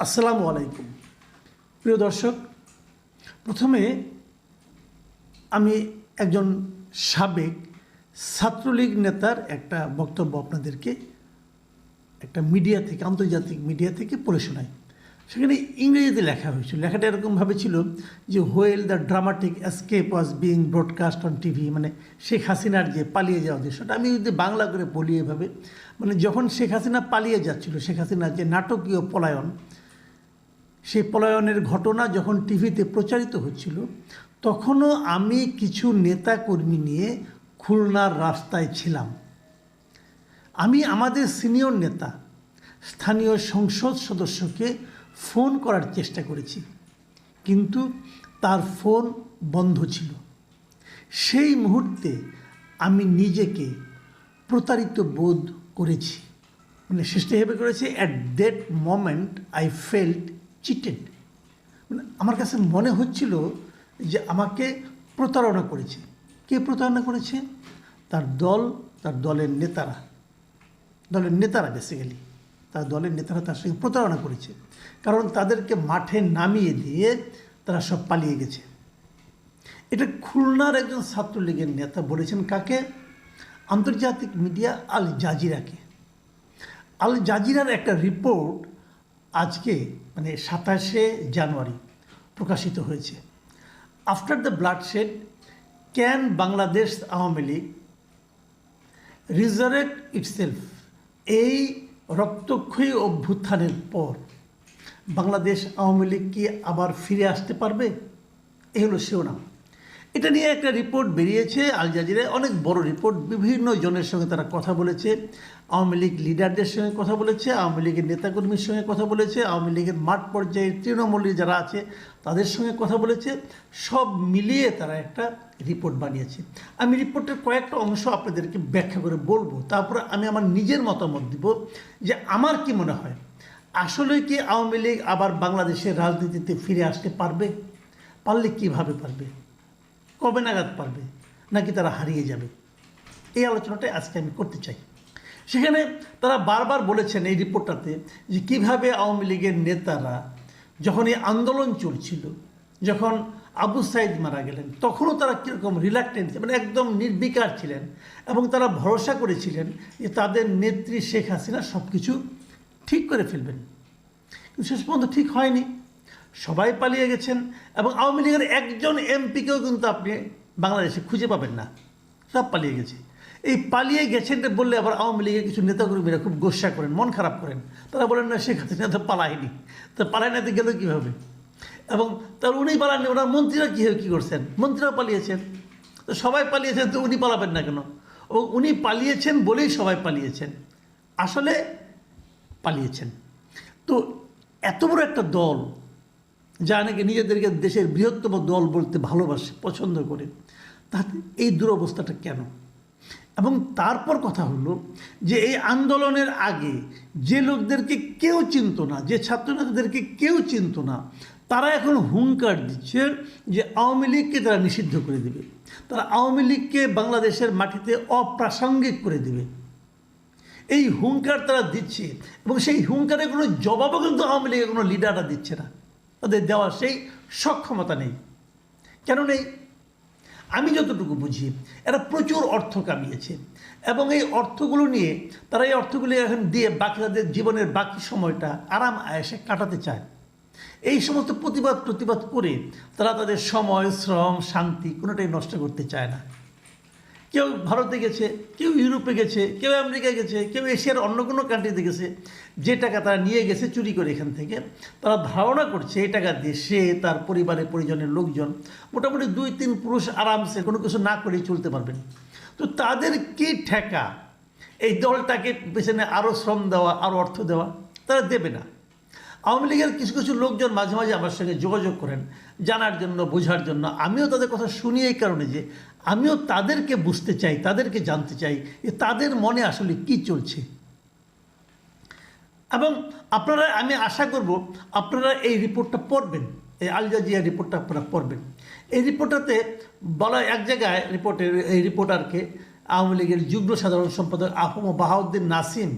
আসসালামু আলাইকুম প্রিয় দর্শক, প্রথমে আমি একজন সাবেক ছাত্রলীগ নেতার একটা বক্তব্য আপনাদেরকে একটা মিডিয়া থেকে, আন্তর্জাতিক মিডিয়া থেকে পড়ে শোনাই। সেখানে ইংরেজিতে লেখা হয়েছিল। লেখাটা এরকমভাবে ছিল যে while the dramatic escape was being broadcast on TV, মানে শেখ হাসিনার যে পালিয়ে যাওয়া দৃশ্যটা, আমি যদি বাংলা করে বলি এভাবে, মানে যখন শেখ হাসিনা পালিয়ে যাচ্ছিল, শেখ হাসিনার যে নাটকীয় পলায়ন, সেই পলায়নের ঘটনা যখন টিভিতে প্রচারিত হচ্ছিল, তখনও আমি কিছু নেতাকর্মী নিয়ে খুলনার রাস্তায় ছিলাম। আমি আমাদের সিনিয়র নেতা, স্থানীয় সংসদ সদস্যকে ফোন করার চেষ্টা করেছি, কিন্তু তার ফোন বন্ধ ছিল। সেই মুহূর্তে আমি নিজেকে প্রতারিত বোধ করেছি, মানে শেষটা হেবে করেছি। At that moment I felt cheated. মানে আমার কাছে মনে হচ্ছিল যে আমাকে প্রতারণা করেছে। কে প্রতারণা করেছে? তার দল, তার দলের নেতারা বেসিক্যালি তার দলের নেতারা তার সঙ্গে প্রতারণা করেছে, কারণ তাদেরকে মাঠে নামিয়ে দিয়ে তারা সব পালিয়ে গেছে। এটা খুলনার একজন ছাত্রলীগের নেতা বলেছেন। কাকে? আন্তর্জাতিক মিডিয়া আল জাজিরাকে। আল জাজিরার একটা রিপোর্ট আজকে মানে 27শে জানুয়ারি প্রকাশিত হয়েছে। After the bloodshed, can Bangladesh Awami League resurrect itself? এই রক্তক্ষয়ী অভ্যুত্থানের পর বাংলাদেশ আওয়ামী লীগ কি আবার ফিরে আসতে পারবে? এই হলো শিরোনাম। এটা নিয়ে একটা রিপোর্ট বেরিয়েছে আল জাজিরায়, অনেক বড় রিপোর্ট। বিভিন্ন জনের সঙ্গে তারা কথা বলেছে, আওয়ামী লীগ লিডারদের সঙ্গে কথা বলেছে, আওয়ামী লীগের নেতাকর্মীর সঙ্গে কথা বলেছে, আওয়ামী লীগের মাঠ পর্যায়ে তৃণমূলী যারা আছে তাদের সঙ্গে কথা বলেছে। সব মিলিয়ে তারা একটা রিপোর্ট বানিয়েছে। আমি রিপোর্টের কয়েকটা অংশ আপনাদেরকে ব্যাখ্যা করে বলবো, তারপরে আমি আমার নিজের মতামত দিব যে আমার কি মনে হয়, আসলে কি আওয়ামী লীগ আবার বাংলাদেশের রাজনীতিতে ফিরে আসতে পারবে? পারলে কীভাবে পারবে? কবে নাগাদ পারবে? নাকি তারা হারিয়ে যাবে? এই আলোচনাটাই আজকে আমি করতে চাই। সেখানে তারা বারবার বলেছেন এই রিপোর্টটাতে যে কীভাবে আওয়ামী লীগের নেতারা যখন এই আন্দোলন চলছিল, যখন আবু সাইদ মারা গেলেন, তখনও তারা কীরকম রিল্যাক্টেন্ট, মানে একদম নির্বিকার ছিলেন, এবং তারা ভরসা করেছিলেন যে তাদের নেত্রী শেখ হাসিনা সব কিছু ঠিক করে ফেলবেন। কিন্তু শেষ পর্যন্ত ঠিক হয়নি। সবাই পালিয়ে গেছেন, এবং আওয়ামী লীগের একজন এমপিকেও কিন্তু আপনি বাংলাদেশে খুঁজে পাবেন না, সব পালিয়ে গেছে। এই পালিয়ে গেছেন বললে আবার আওয়ামী লীগের কিছু নেতাকর্মীরা খুব গোস্বা করেন, মন খারাপ করেন। তারা বলেন না শেখ হাসিনা তো পালায়নি, তো পালাইনাতে গেল কীভাবে? এবং তার উনি পালাননি, ওনার মন্ত্রীরা কীভাবে কী করছেন? মন্ত্রীরাও পালিয়েছেন। তো সবাই পালিয়েছেন, তো উনি পালাবেন না কেন? ও উনি পালিয়েছেন বলেই সবাই পালিয়েছেন, আসলে পালিয়েছেন। তো এত বড় একটা দল, যা নাকি নিজেদেরকে দেশের বৃহত্তম দল বলতে ভালোবাসে, পছন্দ করে, তাতে এই দুরবস্থাটা কেন? এবং তারপর কথা হলো যে এই আন্দোলনের আগে যে লোকদেরকে কেউ চিনত না, যে ছাত্রনেতাদেরকে কেউ চিনত না, তারা এখন হুঙ্কার দিচ্ছে যে আওয়ামী লীগকে তারা নিষিদ্ধ করে দেবে, তারা আওয়ামী লীগকে বাংলাদেশের মাটিতে অপ্রাসঙ্গিক করে দেবে। এই হুঙ্কার তারা দিচ্ছে, এবং সেই হুঙ্কারের কোনো জবাবও কিন্তু আওয়ামী লীগের কোনো লিডাররা দিচ্ছে না। তাদের দেওয়ার সেই সক্ষমতা নেই। কেন নেই? আমি যতটুকু বুঝি, এরা প্রচুর অর্থ কামিয়েছে, এবং এই অর্থগুলো নিয়ে তারা এই অর্থগুলো এখন দিয়ে বাকি তাদের জীবনের বাকি সময়টা আরাম আয়েসে কাটাতে চায়। এই সমস্ত প্রতিবাদ করে তারা তাদের সময়, শ্রম, শান্তি কোনোটাই নষ্ট করতে চায় না। কেউ ভারতে গেছে, কেউ ইউরোপে গেছে, কেউ আমেরিকায় গেছে, কেউ এশিয়ার অন্য কোনো কান্ট্রিতে গেছে। যে টাকা তারা নিয়ে গেছে চুরি করে এখান থেকে, তারা ধারণা করছে এই টাকা দিয়ে সে, তার পরিবারের পরিজনের লোকজন, মোটামুটি 2-3 পুরুষ আরামসে কোনো কিছু না করেই চলতে পারবেন। তো তাদের কি ঠেকা এই দলটাকে পেছনে আরও শ্রম দেওয়া, আরও অর্থ দেওয়া? তারা দেবে না। আওয়ামী লীগের কিছু কিছু লোকজন মাঝে মাঝে আমার সঙ্গে যোগাযোগ করেন জানার জন্য, বোঝার জন্য। আমিও তাদের কথা শুনি এই কারণে যে আমিও তাদেরকে বুঝতে চাই, তাদেরকে জানতে চাই যে তাদের মনে আসলে কি চলছে। এবং আপনারা, আমি আশা করব আপনারা এই রিপোর্টটা পড়বেন, এই আল জাজিরা রিপোর্টটা আপনারা পড়বেন। এই রিপোর্টটাতে বলা এক জায়গায়, এই রিপোর্টারকে আওয়ামী লীগের যুগ্ম সাধারণ সম্পাদক আফম বাহাউদ্দিন নাসিম,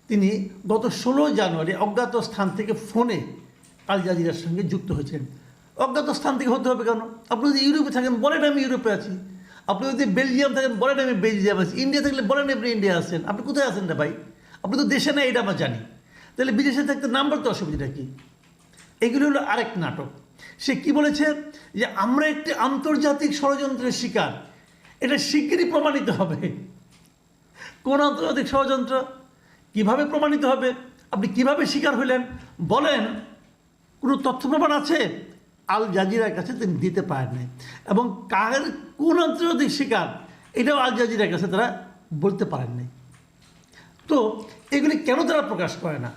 তিনি গত 16 জানুয়ারি অজ্ঞাত স্থান থেকে ফোনে আল জাজিরার সঙ্গে যুক্ত হয়েছেন। অজ্ঞাত স্থান থেকে হতে হবে কেন? আপনি যদি ইউরোপে থাকেন বলেন আমি ইউরোপে আছি, আপনি যদি বেলজিয়াম থাকেন বলেন আমি বেলজিয়াম আছি, ইন্ডিয়া থাকলে বলেন আপনি ইন্ডিয়া আছেন। আপনি কোথায় আছেন রে ভাই? আপনি তো দেশে নেই, এটা আমরা জানি। তাহলে বিদেশে থাকতে নাম্বার তো অসুবিধা কি? এগুলো হলো আরেক নাটক। সে কি বলেছে যে আমরা একটি আন্তর্জাতিক ষড়যন্ত্রের শিকার, এটা শিগগিরই প্রমাণিত হবে। কোন আন্তর্জাতিক ষড়যন্ত্র? কিভাবে প্রমাণিত হবে? আপনি কিভাবে শিকার হলেন বলেন? কোনো তথ্য প্রমাণ আছে? আল জাজিরার কাছে তিনি দিতে পারেন নাই। এবং কোন আন্তর্জাতিক শিকার এটাও আল জাজিরার কাছে তারা বলতে পারেন নাই। তো এগুলি কেন তারা প্রকাশ করে না?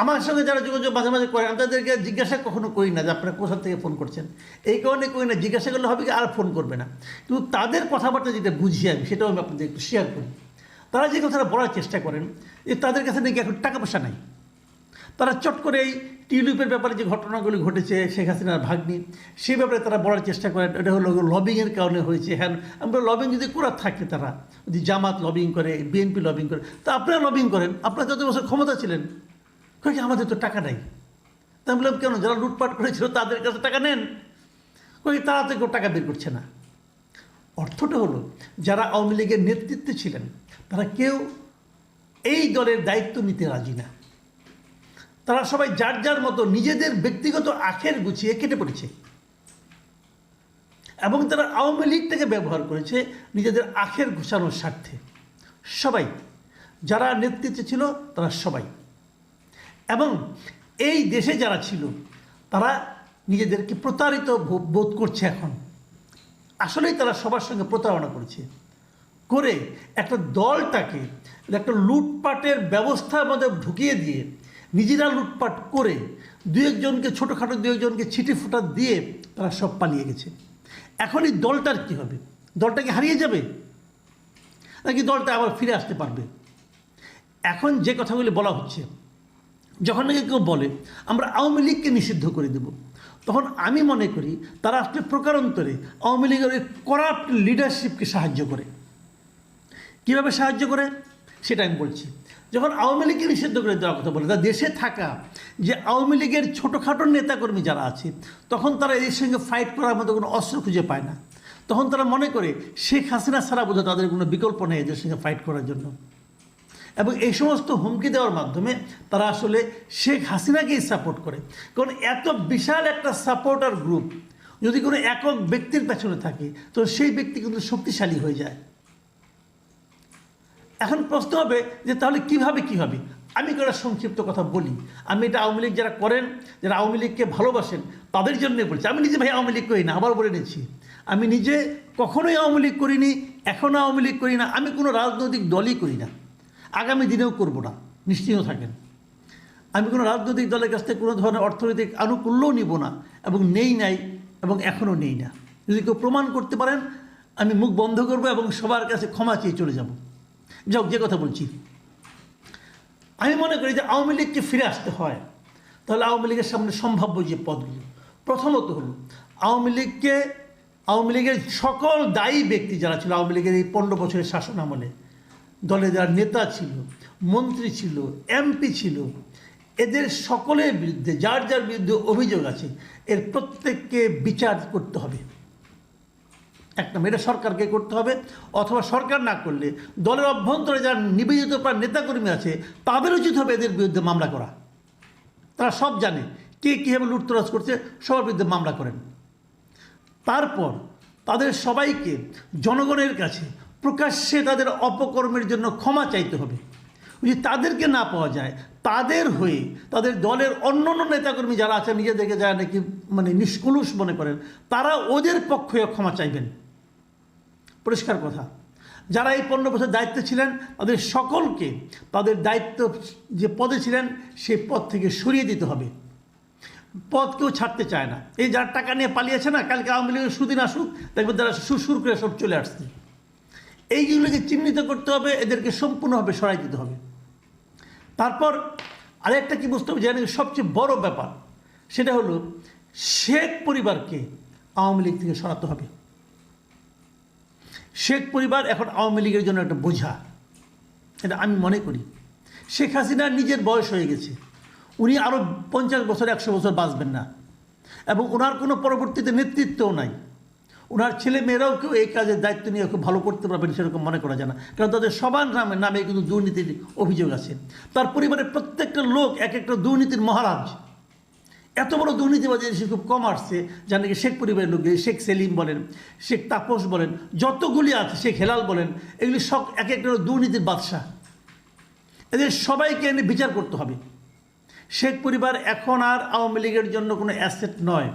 আমার সঙ্গে যারা যোগাযোগ মাঝে মাঝে করে, আমি তাদেরকে জিজ্ঞাসা কখনো করি না যে আপনারা কোথা থেকে ফোন করছেন। এই কারণে করি না, জিজ্ঞাসা করলে হবে কি আর ফোন করবে না। কিন্তু তাদের কথাবার্তা যেটা বুঝি আমি, সেটাও আমি আপনাদের একটু শেয়ার করি। তারা যে কথাটা বলার চেষ্টা করেন যে তাদের কাছে নাকি এখন টাকা পয়সা নাই। তারা চট করে এই টিউলিপের ব্যাপারে যে ঘটনাগুলি ঘটেছে শেখ হাসিনার ভাগ্নি, সেই ব্যাপারে তারা বলার চেষ্টা করেন এটা হলো লবিংয়ের কারণে হয়েছে। হ্যাঁ, আমরা লবিং যদি করার থাকে, তারা যদি জামাত লবিং করে, বিএনপি লবিং করে, তা আপনারা লবিং করেন, আপনারা যত বছর ক্ষমতা ছিলেন। কি আমাদের তো টাকা নাই। তা আমি বললাম কেন? যারা লুটপাট করেছিল তাদের কাছে টাকা নেন। তারা তো কেউ টাকা বের করছে না। অর্থটা হলো যারা আওয়ামী লীগের নেতৃত্বে ছিলেন তারা কেউ এই দলের দায়িত্ব নিতে রাজি না। তারা সবাই যার যার মতো নিজেদের ব্যক্তিগত আখের গুছিয়ে কেটে পড়েছে এবং তারা আওয়ামী লীগটাকে ব্যবহার করেছে নিজেদের আখের ঘুষানোর স্বার্থে। সবাই যারা নেতৃত্বে ছিল তারা সবাই, এবং এই দেশে যারা ছিল তারা নিজেদেরকে প্রতারিত বোধ করছে এখন। আসলেই তারা সবার সঙ্গে প্রতারণা করেছে, করে একটা দলটাকে একটা লুটপাটের ব্যবস্থার মধ্যে ঢুকিয়ে দিয়ে নিজেরা লুটপাট করে দু একজনকে, ছোটোখাটো দু একজনকে ছিটে ফোটা দিয়ে তারা সব পালিয়ে গেছে। এখন এই দলটার কী হবে? দলটাকে হারিয়ে যাবে নাকি দলটা আবার ফিরে আসতে পারবে? এখন যে কথাগুলি বলা হচ্ছে, যখন নাকি কেউ বলে আমরা আওয়ামী লীগকে নিষিদ্ধ করে দেব, তখন আমি মনে করি তারা আসলে প্রকারান্তরে আওয়ামী লীগের করাপ্ট লিডারশিপকে সাহায্য করে। কীভাবে সাহায্য করে সেটা আমি বলছি। যখন আওয়ামী লীগকে নিষিদ্ধ করে দেওয়ার কথা বলে, তা দেশে থাকা যে আওয়ামী লীগের ছোটোখাটো নেতাকর্মী যারা আছে, তখন তারা এদের সঙ্গে ফাইট করার মতো কোনো অস্ত্র খুঁজে পায় না। তখন তারা মনে করে শেখ হাসিনা ছাড়া বোধহয় তাদের কোনো বিকল্প নেই এদের সঙ্গে ফাইট করার জন্য। এবং এই সমস্ত হুমকি দেওয়ার মাধ্যমে তারা আসলে শেখ হাসিনাকেই সাপোর্ট করে। কারণ এত বিশাল একটা সাপোর্টার গ্রুপ যদি কোনো একক ব্যক্তির পেছনে থাকে, তো সেই ব্যক্তি কিন্তু শক্তিশালী হয়ে যায়। এখন প্রশ্ন হবে যে তাহলে কীভাবে কী হবে? আমি একটা সংক্ষিপ্ত কথা বলি। আমি এটা আওয়ামী লীগ যারা করেন, যারা আওয়ামী লীগকে ভালোবাসেন, তাদের জন্যই বলছি। আমি নিজে ভাই আওয়ামী লীগ করি না, আবার বলে নিচ্ছি, আমি নিজে কখনোই আওয়ামী লীগ করিনি, এখনও আওয়ামী লীগ করি না। আমি কোনো রাজনৈতিক দলই করি না, আগামী দিনেও করব না, নিশ্চিন্ত থাকেন। আমি কোনো রাজনৈতিক দলের কাছ থেকে কোনো ধরনের অর্থনৈতিক আনুকূল্যও নিব না, এবং নেই নাই, এবং এখনও নেই না। যদি কেউ প্রমাণ করতে পারেন, আমি মুখ বন্ধ করব এবং সবার কাছে ক্ষমা চেয়ে চলে যাব। যাক, যে কথা বলছি, আমি মনে করি যে আওয়ামী লীগকে ফিরে আসতে হয়, তাহলে আওয়ামী লীগের সামনে সম্ভাব্য যে পদগুলি, প্রথমত হলো আওয়ামী লীগের সকল দায়ী ব্যক্তি যারা ছিল আওয়ামী লীগের এই 15 বছরের শাসন আমলে, দলে যারা নেতা ছিল, মন্ত্রী ছিল, এমপি ছিল, এদের সকলের বিরুদ্ধে যার যার বিরুদ্ধে অভিযোগ আছে, এর প্রত্যেককে বিচার করতে হবে। একটা এটা সরকারকে করতে হবে, অথবা সরকার না করলে দলের অভ্যন্তরে যারা নিবেদিত প্রাণ নেতাকর্মী আছে তাদের উচিত হবে এদের বিরুদ্ধে মামলা করা। তারা সব জানে কে কীভাবে লুটতরাজ করছে, সবার বিরুদ্ধে মামলা করেন। তারপর তাদের সবাইকে জনগণের কাছে প্রকাশ্যে তাদের অপকর্মের জন্য ক্ষমা চাইতে হবে। যদি তাদেরকে না পাওয়া যায়, তাদের হয়ে তাদের দলের অন্য অন্য নেতাকর্মী যারা আছে, নিজেদেরকে যারা নাকি নিষ্কলুষ মনে করেন, তারা ওদের পক্ষে ক্ষমা চাইবেন। পরিষ্কার কথা। যারা এই 15 বছর দায়িত্বে ছিলেন তাদের সকলকে তাদের দায়িত্ব যে পদে ছিলেন সেই পদ থেকে সরিয়ে দিতে হবে। পদ কেউ ছাড়তে চায় না। এই যারা টাকা নিয়ে পালিয়েছে না, কালকে আওয়ামী লীগের সুদিন আসুক, দেখবেন তারা সুর করে সব চলে আসছে। এইগুলোকে চিহ্নিত করতে হবে, এদেরকে সম্পূর্ণভাবে সরাই দিতে হবে। তারপর আরেকটা কি বুঝতে হবে, জানি সবচেয়ে বড় ব্যাপার, সেটা হলো শেখ পরিবারকে আওয়ামী লীগ থেকে সরাতে হবে। শেখ পরিবার এখন আওয়ামী লীগের জন্য একটা বোঝা, এটা আমি মনে করি। শেখ হাসিনার নিজের বয়স হয়ে গেছে, উনি আরও 50 বছর 100 বছর বাঁচবেন না, এবং ওনার কোনো পরবর্তীতে নেতৃত্বও নাই। ওনার ছেলে মেয়েরাও কেউ এই কাজের দায়িত্ব নিয়ে খুব ভালো করতে পারবেন সেরকম মনে করা যায় না, কারণ তাদের সবার নামে কিন্তু দুর্নীতির অভিযোগ আছে। তার পরিবারের প্রত্যেকটা লোক এক একটা দুর্নীতির মহারাজ। এত বড় দুর্নীতিবাজ দেশে খুব কম আসছে, যার নাকি শেখ পরিবারের লোক, শেখ সেলিম বলেন, শেখ তাপস বলেন, যতগুলি আছে, শেখ হেলাল বলেন, এগুলি সব এক একটা দুর্নীতির বাদশা। এদের সবাইকে এনে বিচার করতে হবে। শেখ পরিবার এখন আর আওয়ামী লীগের জন্য কোনো অ্যাসেট নয়,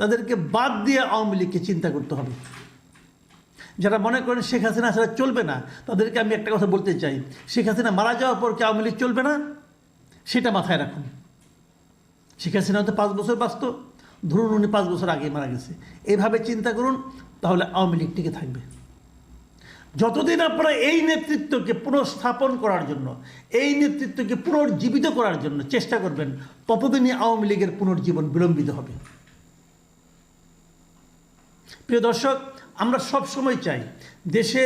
তাদেরকে বাদ দিয়ে আওয়ামী লীগকে চিন্তা করতে হবে। যারা মনে করেন শেখ হাসিনা ছাড়া চলবে না, তাদেরকে আমি একটা কথা বলতে চাই, শেখ হাসিনা মারা যাওয়ার পর কি আওয়ামী লীগ চলবে না, সেটা মাথায় রাখুন। শেখ হাসিনা হয়তো 5 বছর বাঁচত, ধরুন উনি 5 বছর আগে মারা গেছে, এইভাবে চিন্তা করুন, তাহলে আওয়ামী লীগ টিকে থাকবে। যতদিন আপনারা এই নেতৃত্বকে পুনঃস্থাপন করার জন্য, এই নেতৃত্বকে পুনর্জীবিত করার জন্য চেষ্টা করবেন, ততদিনই আওয়ামী লীগের পুনর্জীবন বিলম্বিত হবে। প্রিয় দর্শক, আমরা সব সময় চাই দেশে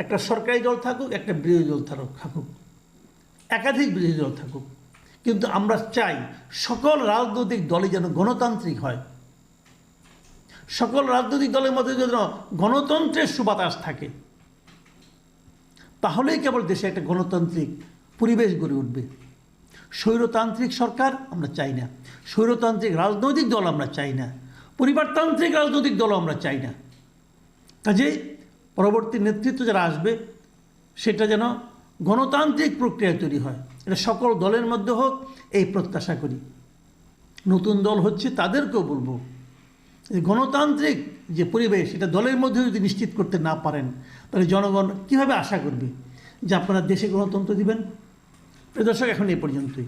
একটা সরকারি দল থাকুক, একটা বিরোধী দল থাকুক, একাধিক বিরোধী দল থাকুক, কিন্তু আমরা চাই সকল রাজনৈতিক দলই যেন গণতান্ত্রিক হয়। সকল রাজনৈতিক দলের মধ্যে যেন গণতন্ত্রের সুবাতাস থাকে, তাহলেই কেবল দেশে একটা গণতান্ত্রিক পরিবেশ গড়ে উঠবে। স্বৈরতান্ত্রিক সরকার আমরা চাই না, স্বৈরতান্ত্রিক রাজনৈতিক দল আমরা চাই না, পরিবারতান্ত্রিক রাজনৈতিক দলও আমরা চাই না। কাজেই পরবর্তী নেতৃত্ব যারা আসবে সেটা যেন গণতান্ত্রিক প্রক্রিয়া তৈরি হয়, এটা সকল দলের মধ্যে হোক, এই প্রত্যাশা করি। নতুন দল হচ্ছে তাদেরকেও বলবো যে গণতান্ত্রিক যে পরিবেশ, এটা দলের মধ্যে যদি নিশ্চিত করতে না পারেন, তাহলে জনগণ কীভাবে আশা করবে যে আপনারা দেশে গণতন্ত্র দিবেন? প্রিয় দর্শক, এখন এই পর্যন্তই।